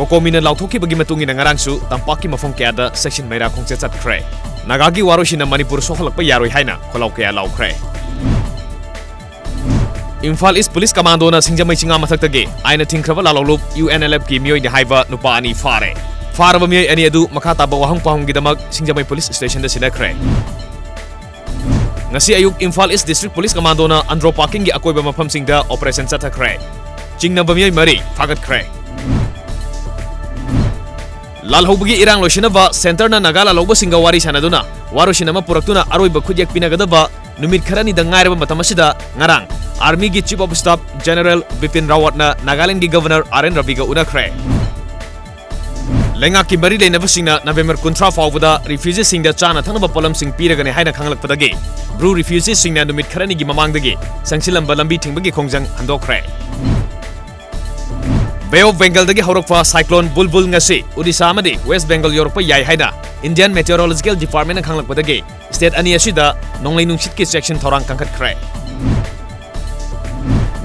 कोकोमीना लाउथोखिबगी मतुंगिना ngarangsu tampaki mafom kayada section meira khongche chatkhre nagagi waroshina manipur sohalakpa yaroi haina kholau kaya laukhre Imphal East Police Commando na singjamai chinga mathaktage aina thingkraba lalolup UNLF ki miyoi ni haiba nupa ani fare faraba miyoi ani adu makha taba wahang pahung gidamak singjamai police station da silakhre ngasi ayuk Imphal East District Police Commando na andro parking gi akoiba mafam singda operation chathakre chingna bamiyoi mari phagatkre lalhobgi irang losinaba center na nagala loba singa wari sanaduna warosinama puraktuna aroiba khudyak pinagadaba numit kharani da ngairaba matamasida ngarang Army ki Chief of Staff General Bipin Rawat na Nagaland ki Governor RN Ravi ga unakre lenga ki bari lena basingna November kuntra fawda refugees singda chana thanaba polam sing piragane haina khanglakpadagi bru refugees singna numit kharani gi mamangdagi sangsilam balambi thingbagi khongjang handokre Bay of Bengal dagi horokfa cyclone bulbul ngasi Odisha amadi West Bengal yorokpa yai haina Indian Meteorological Department na khanglakpadagi state ani asida nonglai nungsit ki section thorang kangkhatkre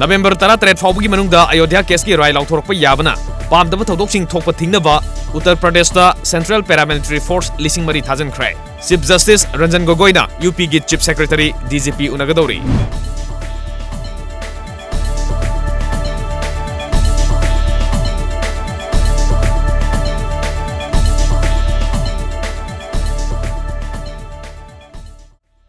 November 13 fawbagi manungda Ayodhya case ki rai lauthorokpa yabana pamdaba thodok thokpa thingnaba Uttar Pradesh da Central Paramilitary Force lising mari thajan khre Chief Justice Ranjan Gogoi na UP ki Chief Secretary DGP unagadori